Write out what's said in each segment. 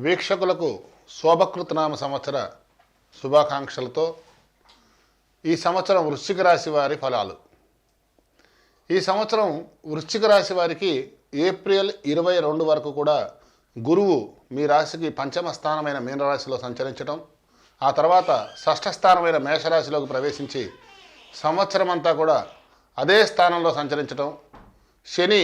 వీక్షకులకు శోభకృతనామ సంవత్సర శుభాకాంక్షలతో ఈ సంవత్సరం వృశ్చిక రాశి వారి ఫలాలు. ఈ సంవత్సరం వృశ్చిక రాశి వారికి ఏప్రిల్ 22 వరకు కూడా గురువు మీ రాశికి పంచమ స్థానమైన మీనరాశిలో సంచరించడం, ఆ తర్వాత షష్ఠ స్థానమైన మేషరాశిలోకి ప్రవేశించి సంవత్సరం అంతా కూడా అదే స్థానంలో సంచరించడం, శని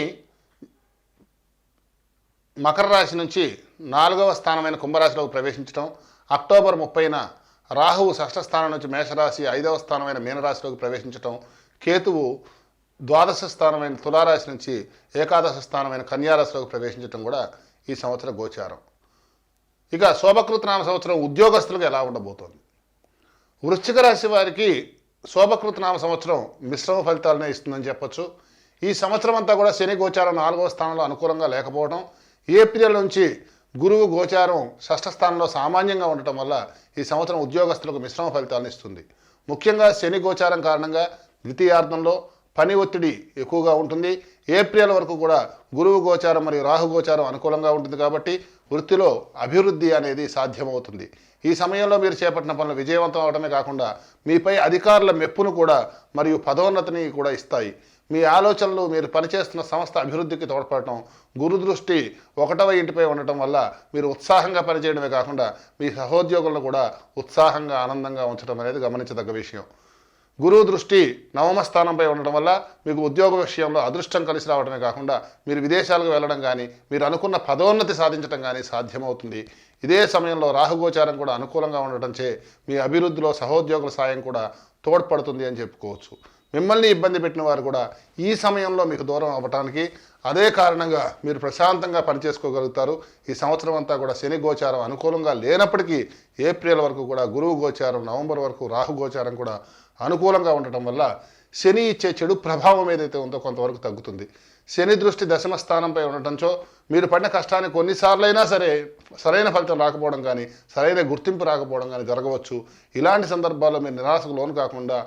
మకర రాశి నుంచి 4వ స్థానమైన కుంభరాశిలోకి ప్రవేశించడం, అక్టోబర్ 30న రాహువు షష్ఠ స్థానం నుంచి మేషరాశి 5వ స్థానమైన మీనరాశిలోకి ప్రవేశించడం, కేతువు ద్వాదశ స్థానమైన తులారాశి నుంచి ఏకాదశ స్థానమైన కన్యారాశిలోకి ప్రవేశించడం కూడా ఈ సంవత్సర గోచారం. ఇక శోభకృతనామ సంవత్సరం ఉద్యోగస్తులకు ఎలా ఉండబోతోంది? వృశ్చిక రాశి వారికి శోభకృతనామ సంవత్సరం మిశ్రమ ఫలితాలనే ఇస్తుందని చెప్పొచ్చు. ఈ సంవత్సరం అంతా కూడా శని గోచారం 4వ స్థానంలో అనుకూలంగా లేకపోవడం, ఏప్రిల్ నుంచి గురువు గోచారం షష్ఠ స్థానంలో సామాన్యంగా ఉండటం వల్ల ఈ సంవత్సరం ఉద్యోగస్తులకు మిశ్రమ ఫలితాలను ఇస్తుంది. ముఖ్యంగా శని గోచారం కారణంగా ద్వితీయార్థంలో పని ఒత్తిడి ఎక్కువగా ఉంటుంది. ఏప్రిల్ వరకు కూడా గురువు గోచారం మరియు రాహు గోచారం అనుకూలంగా ఉంటుంది కాబట్టి వృత్తిలో అభివృద్ధి అనేది సాధ్యమవుతుంది. ఈ సమయంలో మీరు చేపట్టిన పనులు విజయవంతం అవడమే కాకుండా మీపై అధికారుల మెప్పును కూడా మరియు పదోన్నతిని కూడా ఇస్తాయి. మీ ఆలోచనలు మీరు పనిచేస్తున్న సంస్థ అభివృద్ధికి తోడ్పడటం, గురు దృష్టి 1వ ఇంటిపై ఉండటం వల్ల మీరు ఉత్సాహంగా పనిచేయడమే కాకుండా మీ సహోద్యోగులను కూడా ఉత్సాహంగా ఆనందంగా ఉంచడం అనేది గమనించదగ్గ విషయం. గురువు దృష్టి 9వ స్థానంపై ఉండడం వల్ల మీకు ఉద్యోగ విషయంలో అదృష్టం కలిసి రావడమే కాకుండా మీరు విదేశాలకు వెళ్ళడం కానీ, మీరు అనుకున్న పదోన్నతి సాధించడం కానీ సాధ్యమవుతుంది. ఇదే సమయంలో రాహుగోచారం కూడా అనుకూలంగా ఉండటంచే మీ అభివృద్ధిలో సహోద్యోగుల సాయం కూడా తోడ్పడుతుంది అని చెప్పుకోవచ్చు. మిమ్మల్ని ఇబ్బంది పెట్టిన వారు కూడా ఈ సమయంలో మీకు దూరం అవ్వటానికి అదే కారణంగా మీరు ప్రశాంతంగా పనిచేసుకోగలుగుతారు. ఈ సంవత్సరం అంతా కూడా శని గోచారం అనుకూలంగా లేనప్పటికీ ఏప్రిల్ వరకు కూడా గురువు గోచారం, నవంబర్ వరకు రాహు గోచారం కూడా అనుకూలంగా ఉండటం వల్ల శని ఇచ్చే చెడు ప్రభావం ఏదైతే ఉందో కొంతవరకు తగ్గుతుంది. శని దృష్టి 10వ స్థానంపై ఉండటంచో మీరు పడిన కష్టానికి కొన్నిసార్లైనా సరే సరైన ఫలితం రాకపోవడం కానీ, సరైన గుర్తింపు రాకపోవడం కానీ జరగవచ్చు. ఇలాంటి సందర్భాల్లో మీరు నిరాశకు లోను కాకుండా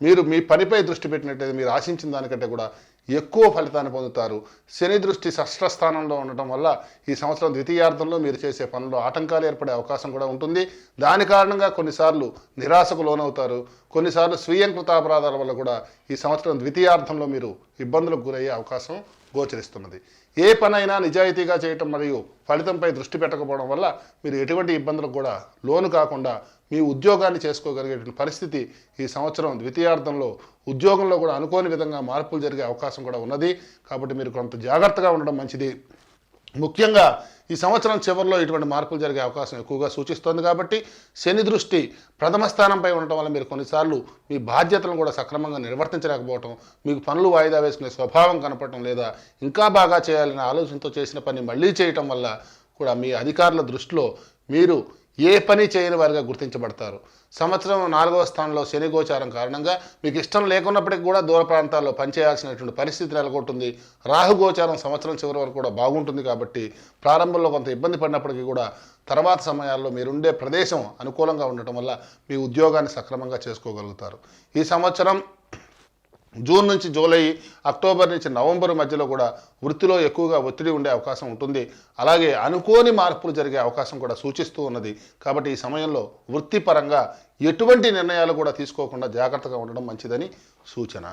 మీరు మీ పనిపై దృష్టి పెట్టినట్లయితే మీరు ఆశించిన దానికంటే కూడా ఎక్కువ ఫలితాన్ని పొందుతారు. శని దృష్టి షష్ఠ స్థానంలో ఉండటం వల్ల ఈ సంవత్సరం ద్వితీయార్థంలో మీరు చేసే పనుల్లో ఆటంకాలు ఏర్పడే అవకాశం కూడా ఉంటుంది. దాని కారణంగా కొన్నిసార్లు నిరాశకు లోనవుతారు. కొన్నిసార్లు స్వీయంకృత అపరాధాల వల్ల కూడా ఈ సంవత్సరం ద్వితీయార్థంలో మీరు ఇబ్బందులకు గురయ్యే అవకాశం గోచరిస్తున్నది. ఏ పనైనా నిజాయితీగా చేయటం మరియు ఫలితంపై దృష్టి పెట్టకపోవడం వల్ల మీరు ఎటువంటి ఇబ్బందులకు కూడా లోను కాకుండా మీ ఉద్యోగాన్ని చేసుకోగలిగే పరిస్థితి ఈ సంవత్సరం ద్వితీయార్థంలో ఉద్యోగంలో కూడా అనుకోని విధంగా మార్పులు జరిగే అవకాశం కూడా ఉన్నది. కాబట్టి మీరు కొంత జాగ్రత్తగా ఉండడం మంచిది. ముఖ్యంగా ఈ సంవత్సరం చివరిలో ఇటువంటి మార్పులు జరిగే అవకాశం ఎక్కువగా సూచిస్తోంది కాబట్టి శని దృష్టి 1వ స్థానంపై ఉండటం వల్ల మీరు కొన్నిసార్లు మీ బాధ్యతలను కూడా సక్రమంగా నిర్వర్తించలేకపోవటం, మీకు పనులు వాయిదా వేసుకునే స్వభావం కనపడటం, లేదా ఇంకా బాగా చేయాలనే ఆలోచనతో చేసిన పని మళ్ళీ చేయటం వల్ల కూడా మీ అధికారుల దృష్టిలో మీరు ఏ పని చేయని వారిగా గుర్తించబడతారు. సంవత్సరం 4వ స్థానంలో శని గోచారం కారణంగా మీకు ఇష్టం లేకున్నప్పటికీ కూడా దూర ప్రాంతాల్లో పనిచేయాల్సినటువంటి పరిస్థితి నెలకొంటుంది. రాహు గోచారం సంవత్సరం చివరి వరకు కూడా బాగుంటుంది కాబట్టి ప్రారంభంలో కొంత ఇబ్బంది పడినప్పటికీ కూడా తర్వాత సమయాల్లో మీరుండే ప్రదేశం అనుకూలంగా ఉండటం వల్ల మీ ఉద్యోగాన్ని సక్రమంగా చేసుకోగలుగుతారు. ఈ సంవత్సరం జూన్ నుంచి జూలై, అక్టోబర్ నుంచి నవంబర్ మధ్యలో కూడా వృత్తిలో ఎక్కువగా ఒత్తిడి ఉండే అవకాశం ఉంటుంది. అలాగే అనుకోని మార్పులు జరిగే అవకాశం కూడా సూచిస్తూ ఉన్నది. కాబట్టి ఈ సమయంలో వృత్తిపరంగా ఎటువంటి నిర్ణయాలు కూడా తీసుకోకుండా జాగ్రత్తగా ఉండడం మంచిదని సూచన.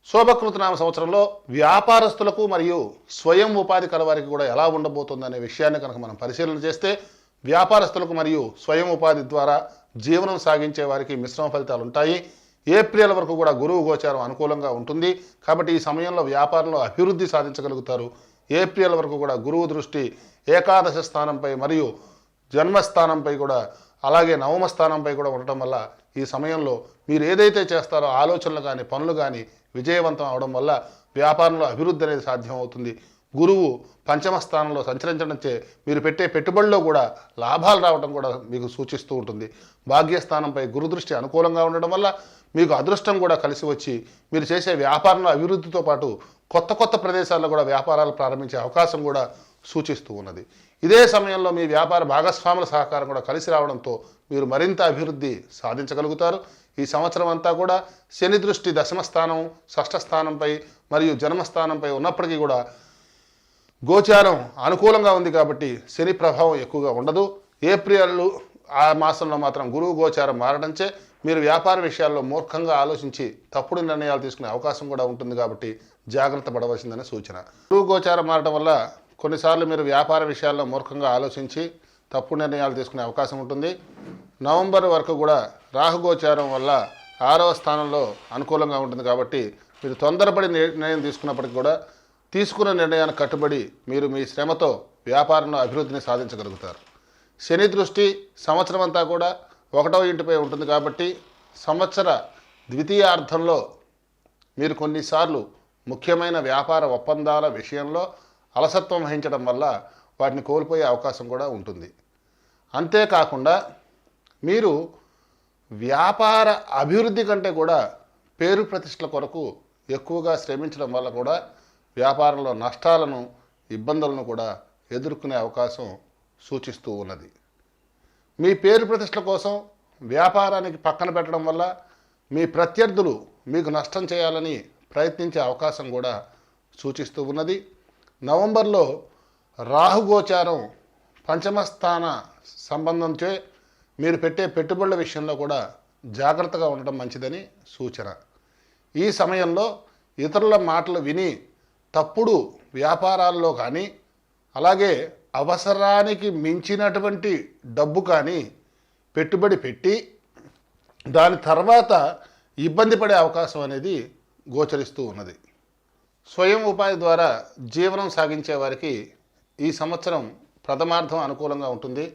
శోభకృతనామ సంవత్సరంలో వ్యాపారస్తులకు మరియు స్వయం ఉపాధి కలవారికి కూడా ఎలా ఉండబోతుందనే విషయాన్ని కనుక మనం పరిశీలన చేస్తే, వ్యాపారస్తులకు మరియు స్వయం ఉపాధి ద్వారా జీవనం సాగించే వారికి మిశ్రమ ఫలితాలు ఉంటాయి. ఏప్రిల్ వరకు కూడా గురువు గోచారం అనుకూలంగా ఉంటుంది కాబట్టి ఈ సమయంలో వ్యాపారంలో అభివృద్ధి సాధించగలుగుతారు. ఏప్రిల్ వరకు కూడా గురువు దృష్టి ఏకాదశ స్థానంపై మరియు జన్మస్థానంపై కూడా, అలాగే 9వ స్థానంపై కూడా ఉండటం వల్ల ఈ సమయంలో మీరు ఏదైతే చేస్తారో ఆలోచనలు కానీ పనులు కానీ విజయవంతం అవడం వల్ల వ్యాపారంలో అభివృద్ధి అనేది సాధ్యమవుతుంది. గురువు 5వ స్థానంలో సంచరించడంచే మీరు పెట్టే పెట్టుబడిలో కూడా లాభాలు రావడం కూడా మీకు సూచిస్తూ ఉంటుంది. భాగ్యస్థానంపై గురుదృష్టి అనుకూలంగా ఉండడం వల్ల మీకు అదృష్టం కూడా కలిసి వచ్చి మీరు చేసే వ్యాపారంలో అభివృద్ధితో పాటు కొత్త కొత్త ప్రదేశాల్లో కూడా వ్యాపారాలు ప్రారంభించే అవకాశం కూడా సూచిస్తూ ఉన్నది. ఇదే సమయంలో మీ వ్యాపార భాగస్వాముల సహకారం కూడా కలిసి రావడంతో మీరు మరింత అభివృద్ధి సాధించగలుగుతారు. ఈ సంవత్సరం అంతా కూడా శని దృష్టి 10వ స్థానం, షష్ఠ స్థానంపై మరియు జన్మస్థానంపై ఉన్నప్పటికీ కూడా గోచారం అనుకూలంగా ఉంది కాబట్టి శని ప్రభావం ఎక్కువగా ఉండదు. ఏప్రిల్ ఆ మాసంలో మాత్రం గురువు గోచారం మారడంచే మీరు వ్యాపార విషయాల్లో మూర్ఖంగా ఆలోచించి తప్పుడు నిర్ణయాలు తీసుకునే అవకాశం కూడా ఉంటుంది కాబట్టి జాగ్రత్త పడవలసిందని సూచన. గురువు గోచారం మారడం వల్ల కొన్నిసార్లు మీరు వ్యాపార విషయాల్లో మూర్ఖంగా ఆలోచించి తప్పుడు నిర్ణయాలు తీసుకునే అవకాశం ఉంటుంది. నవంబర్ వరకు కూడా రాహు గోచారం వల్ల 6వ స్థానంలో అనుకూలంగా ఉంటుంది కాబట్టి మీరు తొందరపడి నిర్ణయం తీసుకున్నప్పటికీ కూడా తీసుకున్న నిర్ణయానికి కట్టుబడి మీరు మీ శ్రమతో వ్యాపారంలో అభివృద్ధిని సాధించగలుగుతారు. శని దృష్టి సంవత్సరం అంతా కూడా 1వ ఇంటిపై ఉంటుంది కాబట్టి సంవత్సర ద్వితీయార్థంలో మీరు కొన్నిసార్లు ముఖ్యమైన వ్యాపార ఒప్పందాల విషయంలో అలసత్వం వహించడం వల్ల వాటిని కోల్పోయే అవకాశం కూడా ఉంటుంది. అంతేకాకుండా మీరు వ్యాపార అభివృద్ధి కంటే కూడా పేరు ప్రతిష్టల కొరకు ఎక్కువగా శ్రమించడం వల్ల కూడా వ్యాపారంలో నష్టాలను ఇబ్బందులను కూడా ఎదుర్కొనే అవకాశం సూచిస్తూ ఉన్నది. మీ పేరు ప్రతిష్టల కోసం వ్యాపారానికి పక్కన పెట్టడం వల్ల మీ ప్రత్యర్థులు మీకు నష్టం చేయాలని ప్రయత్నించే అవకాశం కూడా సూచిస్తూ ఉన్నది. నవంబర్లో రాహుగోచారం పంచమ స్థాన సంబంధంచే మీరు పెట్టే పెట్టుబడుల విషయంలో కూడా జాగ్రత్తగా ఉండటం మంచిదని సూచన. ఈ సమయంలో ఇతరుల మాటలు విని తప్పుడు వ్యాపారాల్లో కానీ అలాగే అవసరానికి మించినటువంటి డబ్బు కానీ పెట్టుబడి పెట్టి దాని తర్వాత ఇబ్బంది పడే అవకాశం అనేది గోచరిస్తూ ఉన్నది. స్వయం ఉపాధి ద్వారా జీవనం సాగించే వారికి ఈ సంవత్సరం ప్రథమార్థం అనుకూలంగా ఉంటుంది,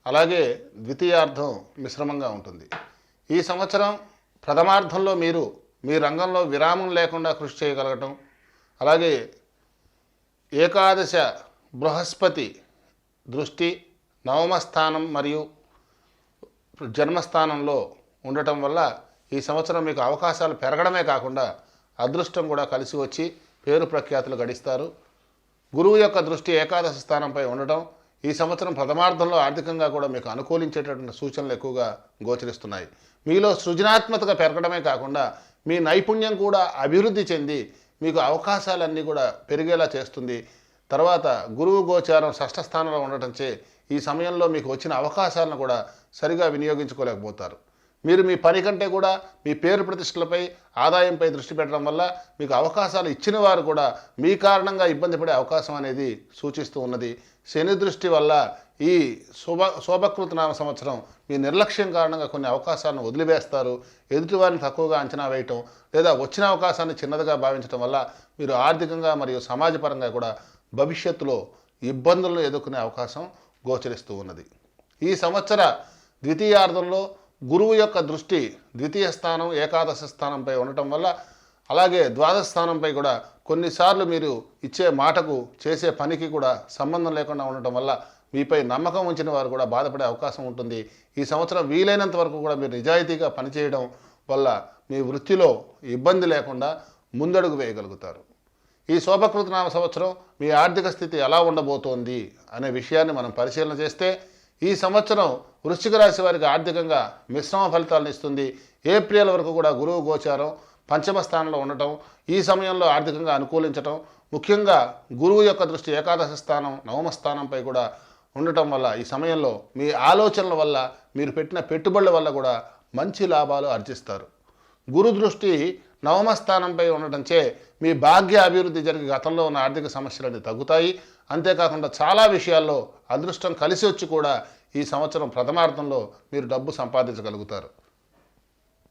అలాగే ద్వితీయార్థం మిశ్రమంగా ఉంటుంది. ఈ సంవత్సరం ప్రథమార్థంలో మీరు మీ రంగంలో విరామం లేకుండా కృషి చేయగలగటం, అలాగే ఏకాదశ బృహస్పతి దృష్టి నవమ స్థానం మరియు జన్మస్థానంలో ఉండటం వల్ల ఈ సంవత్సరం మీకు అవకాశాలు పెరగడమే కాకుండా అదృష్టం కూడా కలిసి వచ్చి పేరు ప్రఖ్యాతులు గడిస్తారు. గురువు యొక్క దృష్టి ఏకాదశ స్థానంపై ఉండటం ఈ సంవత్సరం ప్రథమార్థంలో ఆర్థికంగా కూడా మీకు అనుకూలించేటటువంటి సూచనలు ఎక్కువగా గోచరిస్తున్నాయి. మీలో సృజనాత్మకత పెరగడమే కాకుండా మీ నైపుణ్యం కూడా అభివృద్ధి చెంది మీకు అవకాశాలన్నీ కూడా పెరిగేలా చేస్తుంది. తర్వాత గురువు గోచారం 6వ స్థానంలో ఉండటంచే ఈ సమయంలో మీకు వచ్చిన అవకాశాలను కూడా సరిగా వినియోగించుకోలేకపోతారు. మీరు మీ పని కంటే కూడా మీ పేరు ప్రతిష్టలపై ఆదాయంపై దృష్టి పెట్టడం వల్ల మీకు అవకాశాలు ఇచ్చిన వారు కూడా మీ కారణంగా ఇబ్బంది పడే అవకాశం అనేది సూచిస్తూ ఉన్నది. శని దృష్టి వల్ల ఈ శోభకృతనామ సంవత్సరం మీ నిర్లక్ష్యం కారణంగా కొన్ని అవకాశాలను వదిలివేస్తారు. ఎదుటివారిని తక్కువగా అంచనా వేయటం లేదా వచ్చిన అవకాశాన్ని చిన్నదిగా భావించడం వల్ల మీరు ఆర్థికంగా మరియు సమాజపరంగా కూడా భవిష్యత్తులో ఇబ్బందులను ఎదుర్కొనే అవకాశం గోచరిస్తూ ఉన్నది. ఈ సంవత్సర ద్వితీయార్థంలో గురువు యొక్క దృష్టి ద్వితీయ స్థానం ఏకాదశ స్థానంపై ఉండటం వల్ల అలాగే ద్వాదశ స్థానంపై కూడా కొన్నిసార్లు మీరు ఇచ్చే మాటకు చేసే పనికి కూడా సంబంధం లేకుండా ఉండటం వల్ల మీపై నమ్మకం ఉంచిన వారు కూడా బాధపడే అవకాశం ఉంటుంది. ఈ సంవత్సరం వీలైనంత వరకు కూడా మీరు నిజాయితీగా పనిచేయడం వల్ల మీ వృత్తిలో ఇబ్బంది లేకుండా ముందడుగు వేయగలుగుతారు. ఈ శోభకృతనామ సంవత్సరం మీ ఆర్థిక స్థితి ఎలా ఉండబోతోంది అనే విషయాన్ని మనం పరిశీలన చేస్తే ఈ సంవత్సరం వృశ్చిక రాశి వారికి ఆర్థికంగా మిశ్రమ ఫలితాలను ఇస్తుంది. ఏప్రిల్ వరకు కూడా గురువు గోచారం పంచమ స్థానంలో ఉండటం ఈ సమయంలో ఆర్థికంగా అనుకూలించటం, ముఖ్యంగా గురువు యొక్క దృష్టి ఏకాదశ స్థానం నవమ స్థానంపై కూడా ఉండటం వల్ల ఈ సమయంలో మీ ఆలోచనల వల్ల మీరు పెట్టిన పెట్టుబడుల వల్ల కూడా మంచి లాభాలు ఆర్జిస్తారు. గురు దృష్టి నవమ స్థానంపై ఉండటంచే మీ భాగ్య అభివృద్ధి జరిగి గతంలో ఉన్న ఆర్థిక సమస్యలన్నీ తగ్గుతాయి. అంతేకాకుండా చాలా విషయాల్లో అదృష్టం కలిసి వచ్చి కూడా ఈ సంవత్సరం ప్రథమార్థంలో మీరు డబ్బు సంపాదించగలుగుతారు.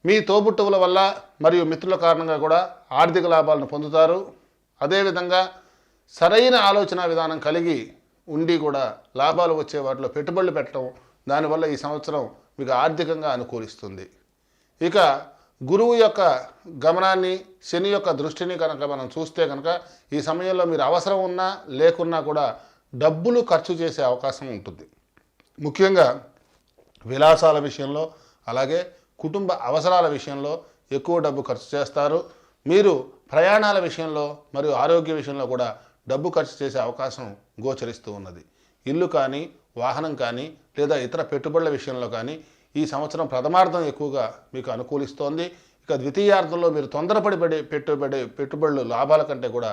మీ తోబుట్టువుల వల్ల మరియు మిత్రుల కారణంగా కూడా ఆర్థిక లాభాలను పొందుతారు. అదేవిధంగా సరైన ఆలోచన విధానం కలిగి ఉండి కూడా లాభాలు వచ్చే వాటిలో పెట్టుబడులు పెట్టడం దానివల్ల ఈ సంవత్సరం మీకు ఆర్థికంగా అనుకూలిస్తుంది. ఇక గురువు యొక్క గమనాన్ని శని యొక్క దృష్టిని కనుక మనం చూస్తే కనుక ఈ సమయంలో మీరు అవసరం ఉన్నా లేకున్నా కూడా డబ్బులు ఖర్చు చేసే అవకాశం ఉంటుంది. ముఖ్యంగా విలాసాల విషయంలో అలాగే కుటుంబ అవసరాల విషయంలో ఎక్కువ డబ్బు ఖర్చు చేస్తారు. మీరు ప్రయాణాల విషయంలో మరియు ఆరోగ్య విషయంలో కూడా డబ్బు ఖర్చు చేసే అవకాశం గోచరిస్తూ ఉన్నది. ఇల్లు కానీ వాహనం కానీ లేదా ఇతర పెట్టుబడుల విషయంలో కానీ ఈ సంవత్సరం ప్రథమార్థం ఎక్కువగా మీకు అనుకూలిస్తోంది. ఇక ద్వితీయార్థంలో మీరు తొందరపడి పెట్టుబడులు లాభాల కంటే కూడా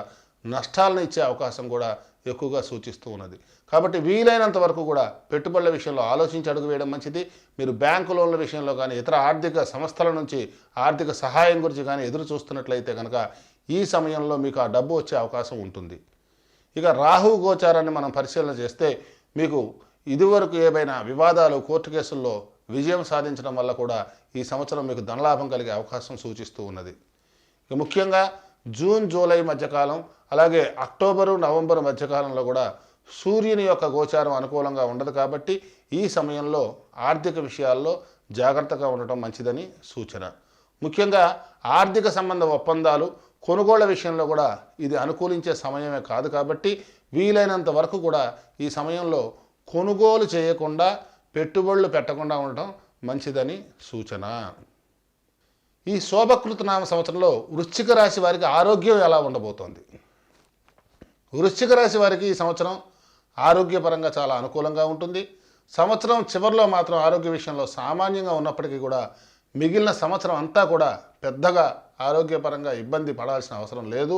నష్టాలను ఇచ్చే అవకాశం కూడా ఎక్కువగా సూచిస్తూ ఉన్నది. కాబట్టి వీలైనంత వరకు కూడా పెట్టుబడుల విషయంలో ఆలోచించి అడుగు వేయడం మంచిది. మీరు బ్యాంకు లోన్ల విషయంలో కానీ ఇతర ఆర్థిక సంస్థల నుంచి ఆర్థిక సహాయం గురించి కానీ ఎదురు చూస్తున్నట్లయితే కనుక ఈ సమయంలో మీకు ఆ డబ్బు వచ్చే అవకాశం ఉంటుంది. ఇక రాహువు గోచారాన్ని మనం పరిశీలన చేస్తే మీకు ఇదివరకు ఏవైనా వివాదాలు కోర్టు కేసుల్లో విజయం సాధించడం వల్ల కూడా ఈ సంవత్సరం మీకు ధనలాభం కలిగే అవకాశం సూచిస్తూ ఉన్నది. ఇక ముఖ్యంగా జూన్ జూలై మధ్యకాలం అలాగే అక్టోబరు నవంబర్ మధ్యకాలంలో కూడా సూర్యుని యొక్క గోచారం అనుకూలంగా ఉండదు. కాబట్టి ఈ సమయంలో ఆర్థిక విషయాల్లో జాగ్రత్తగా ఉండటం మంచిదని సూచన. ముఖ్యంగా ఆర్థిక సంబంధ ఒప్పందాలు కొనుగోళ్ల విషయంలో కూడా ఇది అనుకూలించే సమయమే కాదు. కాబట్టి వీలైనంత వరకు కూడా ఈ సమయంలో కొనుగోలు చేయకుండా పెట్టుబడులు పెట్టకుండా ఉండటం మంచిదని సూచన. ఈ శోభకృతనామ సంవత్సరంలో వృశ్చిక రాశి వారికి ఆరోగ్యం ఎలా ఉండబోతోంది? వృశ్చిక రాశి వారికి ఈ సంవత్సరం ఆరోగ్యపరంగా చాలా అనుకూలంగా ఉంటుంది. సంవత్సరం చివరిలో మాత్రం ఆరోగ్య విషయంలో సామాన్యంగా ఉన్నప్పటికీ కూడా మిగిలిన సంవత్సరం అంతా కూడా పెద్దగా ఆరోగ్యపరంగా ఇబ్బంది పడాల్సిన అవసరం లేదు.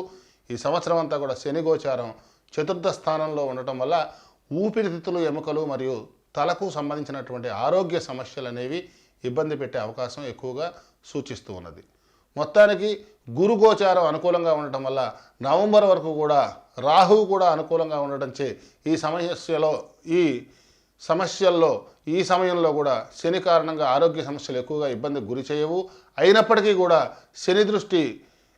ఈ సంవత్సరం అంతా కూడా శని గోచారం చతుర్థ స్థానంలో ఉండటం వల్ల ఊపిరితిత్తులు, ఎముకలు మరియు తలకు సంబంధించినటువంటి ఆరోగ్య సమస్యలు అనేవి ఇబ్బంది పెట్టే అవకాశం ఎక్కువగా సూచిస్తూ ఉన్నది. మొత్తానికి గురు గోచారం అనుకూలంగా ఉండటం వల్ల నవంబర్ వరకు కూడా రాహువు కూడా అనుకూలంగా ఉండటంచే ఈ సమయంలో కూడా శని కారణంగా ఆరోగ్య సమస్యలు ఎక్కువగా ఇబ్బందికి గురి చేయవు. అయినప్పటికీ కూడా శని దృష్టి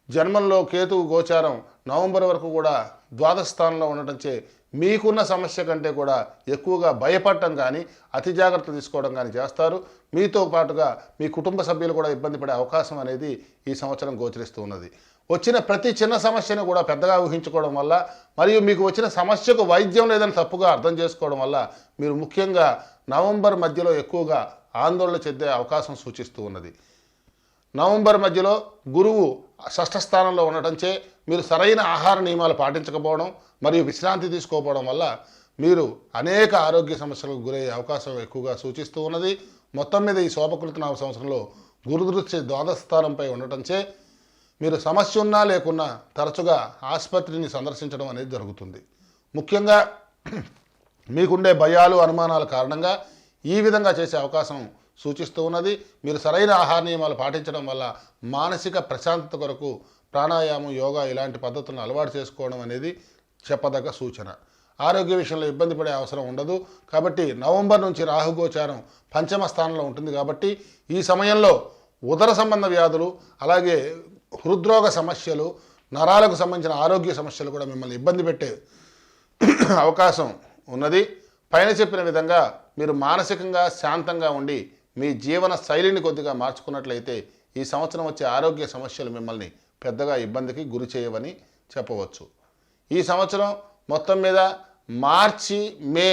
జన్మంలో కేతువు గోచారం నవంబర్ వరకు కూడా ద్వాదశ స్థానంలో ఉండటంచే మీకున్న సమస్య కంటే కూడా ఎక్కువగా భయపడటం కానీ అతి జాగ్రత్త తీసుకోవడం కానీ చేస్తారు. మీతో పాటుగా మీ కుటుంబ సభ్యులు కూడా ఇబ్బంది పడే అవకాశం అనేది ఈ సంవత్సరం గోచరిస్తూ ఉన్నది. వచ్చిన ప్రతి చిన్న సమస్యను కూడా పెద్దగా ఊహించుకోవడం వల్ల మరియు మీకు వచ్చిన సమస్యకు వైద్యం లేదని తప్పుగా అర్థం చేసుకోవడం వల్ల మీరు ముఖ్యంగా నవంబర్ మధ్యలో ఎక్కువగా ఆందోళన చెందే అవకాశం సూచిస్తూ ఉన్నది. నవంబర్ మధ్యలో గురువు షష్ఠ స్థానంలో ఉండటంచే మీరు సరైన ఆహార నియమాలు పాటించకపోవడం మరియు విశ్రాంతి తీసుకోకపోవడం వల్ల మీరు అనేక ఆరోగ్య సమస్యలకు గురయ్యే అవకాశం ఎక్కువగా సూచిస్తూ ఉన్నది. మొత్తం మీద ఈ శోభకృతనామ సంవత్సరంలో గురుదృష్టి ద్వాదశ స్థానంపై ఉండటంచే మీరు సమస్య ఉన్నా లేకున్నా తరచుగా ఆసుపత్రిని సందర్శించడం అనేది జరుగుతుంది. ముఖ్యంగా మీకుండే భయాలు, అనుమానాల కారణంగా ఈ విధంగా చేసే అవకాశం సూచిస్తూ ఉన్నది. మీరు సరైన ఆహార నియమాలు పాటించడం వల్ల మానసిక ప్రశాంతత కొరకు ప్రాణాయామం, యోగా ఇలాంటి పద్ధతులను అలవాటు చేసుకోవడం అనేది చెప్పదగ్గ సూచన. ఆరోగ్య విషయంలో ఇబ్బంది పడే అవసరం ఉండదు. కాబట్టి నవంబర్ నుంచి రాహుగోచారం పంచమ స్థానంలో ఉంటుంది. కాబట్టి ఈ సమయంలో ఉదర సంబంధ వ్యాధులు, అలాగే హృద్రోగ సమస్యలు, నరాలకు సంబంధించిన ఆరోగ్య సమస్యలు కూడా మిమ్మల్ని ఇబ్బంది పెట్టే అవకాశం ఉన్నది. పైన చెప్పిన విధంగా మీరు మానసికంగా శాంతంగా ఉండి మీ జీవన శైలిని కొద్దిగా మార్చుకున్నట్లయితే ఈ సంవత్సరం వచ్చే ఆరోగ్య సమస్యలు మిమ్మల్ని పెద్దగా ఇబ్బందికి గురి చేయవని చెప్పవచ్చు. ఈ సంవత్సరం మొత్తం మీద మార్చి, మే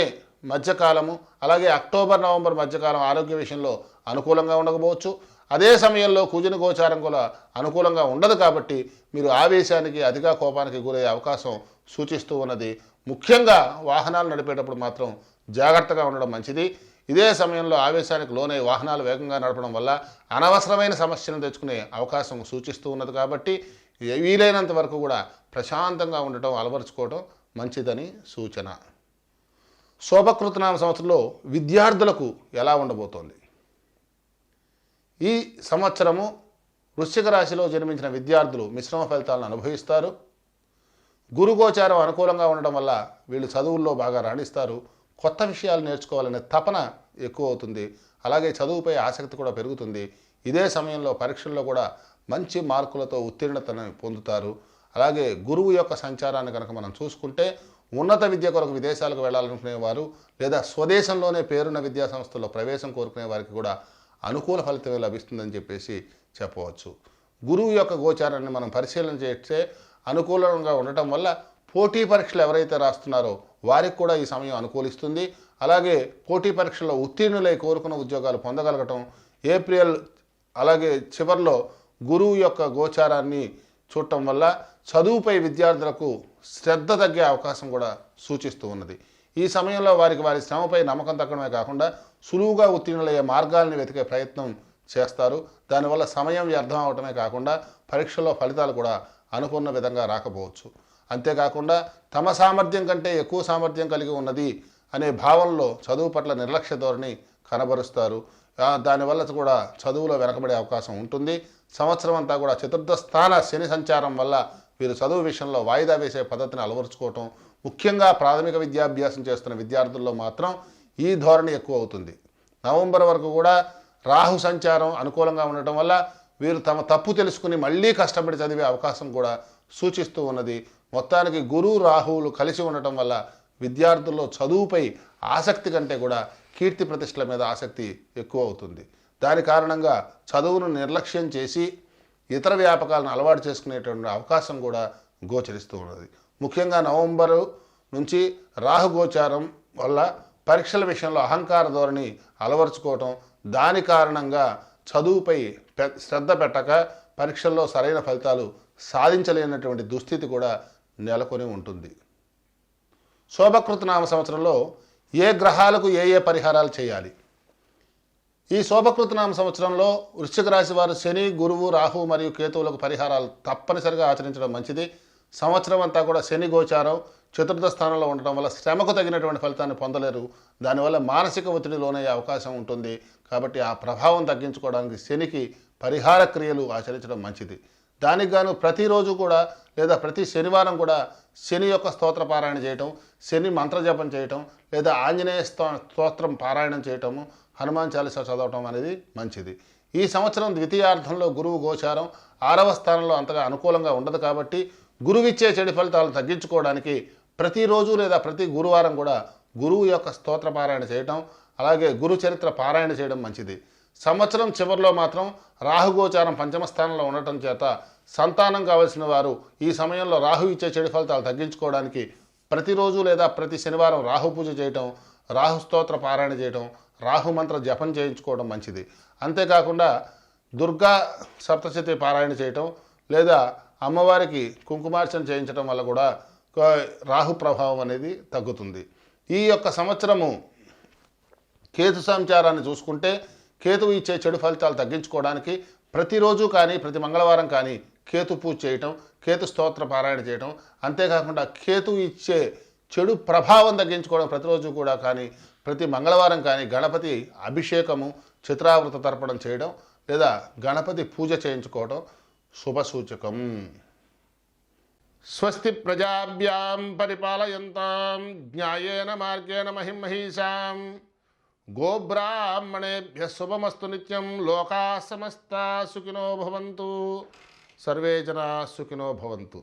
మధ్యకాలము అలాగే అక్టోబర్, నవంబర్ మధ్యకాలం ఆరోగ్య విషయంలో అనుకూలంగా ఉండకపోవచ్చు. అదే సమయంలో కుజుని గోచారం కూడా అనుకూలంగా ఉండదు. కాబట్టి మీరు ఆవేశానికి, అధిక కోపానికి గురయ్యే అవకాశం సూచిస్తూ ఉన్నది. ముఖ్యంగా వాహనాలు నడిపేటప్పుడు మాత్రం జాగ్రత్తగా ఉండడం మంచిది. ఇదే సమయంలో ఆవేశానికి లోనై వాహనాలు వేగంగా నడపడం వల్ల అనవసరమైన సమస్యను తెచ్చుకునే అవకాశం సూచిస్తూ ఉన్నది. కాబట్టి వీలైనంత వరకు కూడా ప్రశాంతంగా ఉండటం అలవరుచుకోవడం మంచిదని సూచన. శోభకృతనామ సంవత్సరంలో విద్యార్థులకు ఎలా ఉండబోతోంది? ఈ సంవత్సరము వృశ్చిక రాశిలో జన్మించిన విద్యార్థులు మిశ్రమ ఫలితాలను అనుభవిస్తారు. గురుగోచారం అనుకూలంగా ఉండడం వల్ల వీళ్ళు చదువుల్లో బాగా రాణిస్తారు. కొత్త విషయాలు నేర్చుకోవాలనే తపన ఎక్కువ అవుతుంది. అలాగే చదువుపై ఆసక్తి కూడా పెరుగుతుంది. ఇదే సమయంలో పరీక్షల్లో కూడా మంచి మార్కులతో ఉత్తీర్ణతను పొందుతారు. అలాగే గురువు యొక్క సంచారాన్ని కనుక మనం చూసుకుంటే ఉన్నత విద్య కొరకు విదేశాలకు వెళ్ళాలనుకునేవారు లేదా స్వదేశంలోనే పేరున్న విద్యా సంస్థల్లో ప్రవేశం కోరుకునే వారికి కూడా అనుకూల ఫలితమే లభిస్తుందని చెప్పేసి చెప్పవచ్చు. గురువు యొక్క గోచారాన్ని మనం పరిశీలన చేస్తే అనుకూలంగా ఉండటం వల్ల పోటీ పరీక్షలు ఎవరైతే రాస్తున్నారో వారికి కూడా ఈ సమయం అనుకూలిస్తుంది. అలాగే పోటీ పరీక్షల్లో ఉత్తీర్ణులై కోరుకున్న ఉద్యోగాలు పొందగలగటం, ఏప్రిల్ అలాగే చివరిలో గురువు యొక్క గోచారాన్ని చూడటం వల్ల చదువుపై విద్యార్థులకు శ్రద్ధ తగ్గే అవకాశం కూడా సూచిస్తూ ఉన్నది. ఈ సమయంలో వారి శ్రమపై నమ్మకం తగ్గడమే కాకుండా సులువుగా ఉత్తీర్ణులయ్యే మార్గాలను వెతికే ప్రయత్నం చేస్తారు. దానివల్ల సమయం వ్యర్థం అవటమే కాకుండా పరీక్షల్లో ఫలితాలు కూడా అనుకున్న విధంగా రాకపోవచ్చు. అంతేకాకుండా తమ సామర్థ్యం కంటే ఎక్కువ సామర్థ్యం కలిగి ఉన్నది అనే భావనలో చదువు పట్ల నిర్లక్ష్య ధోరణి కనబరుస్తారు. దానివల్ల కూడా చదువులో వెనకబడే అవకాశం ఉంటుంది. సంవత్సరం అంతా కూడా చతుర్థ స్థాన శని సంచారం వల్ల వీరు చదువు విషయంలో వాయిదా వేసే పద్ధతిని అలవరుచుకోవటం, ముఖ్యంగా ప్రాథమిక విద్యాభ్యాసం చేస్తున్న విద్యార్థుల్లో మాత్రం ఈ ధోరణి ఎక్కువ అవుతుంది. నవంబర్ వరకు కూడా రాహు సంచారం అనుకూలంగా ఉండటం వల్ల వీరు తమ తప్పు తెలుసుకుని మళ్ళీ కష్టపడి చదివే అవకాశం కూడా సూచిస్తూ ఉన్నది. మొత్తానికి గురు రాహువులు కలిసి ఉండటం వల్ల విద్యార్థుల్లో చదువుపై ఆసక్తి కంటే కూడా కీర్తి ప్రతిష్టల మీద ఆసక్తి ఎక్కువ అవుతుంది. దాని కారణంగా చదువును నిర్లక్ష్యం చేసి ఇతర వ్యాపకాలను అలవాటు చేసుకునేటువంటి అవకాశం కూడా గోచరిస్తూ ఉన్నది. ముఖ్యంగా నవంబరు నుంచి రాహు గోచారం వల్ల పరీక్షల విషయంలో అహంకార ధోరణి అలవరుచుకోవటం, దాని కారణంగా చదువుపై శ్రద్ధ పెట్టక పరీక్షల్లో సరైన ఫలితాలు సాధించలేనటువంటి దుస్థితి కూడా నెలకొని ఉంటుంది. శోభకృత నామ సంవత్సరంలో ఏ గ్రహాలకు ఏ ఏ పరిహారాలు చేయాలి? ఈ శోభకృత నామ సంవత్సరంలో వృశ్చిక రాశి వారు శని, గురువు, రాహు మరియు కేతువులకు పరిహారాలు తప్పనిసరిగా ఆచరించడం మంచిది. సంవత్సరం అంతా కూడా శని గోచారం చతుర్థ స్థానంలో ఉండటం వల్ల శ్రమకు తగినటువంటి ఫలితాన్ని పొందలేరు. దానివల్ల మానసిక ఒత్తిడి లోనయ్యే అవకాశం ఉంటుంది. కాబట్టి ఆ ప్రభావం తగ్గించుకోవడానికి శనికి పరిహార క్రియలు ఆచరించడం మంచిది. దానికి గాను ప్రతిరోజు కూడా లేదా ప్రతి శనివారం కూడా శని యొక్క స్తోత్ర పారాయణ చేయటం, శని మంత్రజపం చేయటం, లేదా ఆంజనేయ స్తోత్రం పారాయణం చేయటము, హనుమాన్ చాలీసా చదవటం అనేది మంచిది. ఈ సంవత్సరం ద్వితీయార్థంలో గురువు గోచారం 6వ స్థానంలో అంతగా అనుకూలంగా ఉండదు. కాబట్టి గురువిచ్చే చెడు ఫలితాలను తగ్గించుకోవడానికి ప్రతిరోజు లేదా ప్రతి గురువారం కూడా గురువు యొక్క స్తోత్ర పారాయణ చేయటం, అలాగే గురు చరిత్ర పారాయణ చేయడం మంచిది. సంవత్సరం చివరిలో మాత్రం రాహుగోచారం 5వ స్థానంలో ఉండటం చేత సంతానం కావలసిన వారు ఈ సమయంలో రాహు ఇచ్చే చెడు ఫలితాలు తగ్గించుకోవడానికి ప్రతిరోజు లేదా ప్రతి శనివారం రాహు పూజ చేయటం, రాహు స్తోత్ర పారాయణ చేయటం, రాహు మంత్ర జపం చేయించుకోవడం మంచిది. అంతేకాకుండా దుర్గా సప్తశతి పారాయణ చేయటం లేదా అమ్మవారికి కుంకుమార్చన చేయించడం వల్ల కూడా రాహు ప్రభావం అనేది తగ్గుతుంది. ఈ యొక్క సంవత్సరము కేతు సంచారాన్ని చూసుకుంటే కేతువు ఇచ్చే చెడు ఫలితాలు తగ్గించుకోవడానికి ప్రతిరోజు కానీ ప్రతి మంగళవారం కానీ కేతు పూజ చేయటం, కేతు స్తోత్ర పారాయణ చేయటం, అంతేకాకుండా కేతు ఇచ్చే చెడు ప్రభావం తగ్గించుకోవడం ప్రతిరోజు కూడా కానీ ప్రతి మంగళవారం కానీ గణపతి అభిషేకము, చిత్రావృత తర్పణం చేయడం లేదా గణపతి పూజ చేయించుకోవడం శుభసూచకం. స్వస్తి ప్రజాభ్యాం పరిపాలయంతాం న్యాయేన మార్గేణ మహిమహీషాం గోబ్రాహ్మణేభ్యః శుభమస్తు నిత్యం. లోకాః సమస్తాః సుఖినో భవంతు. సర్వే జనాః సుఖినో భవంతు.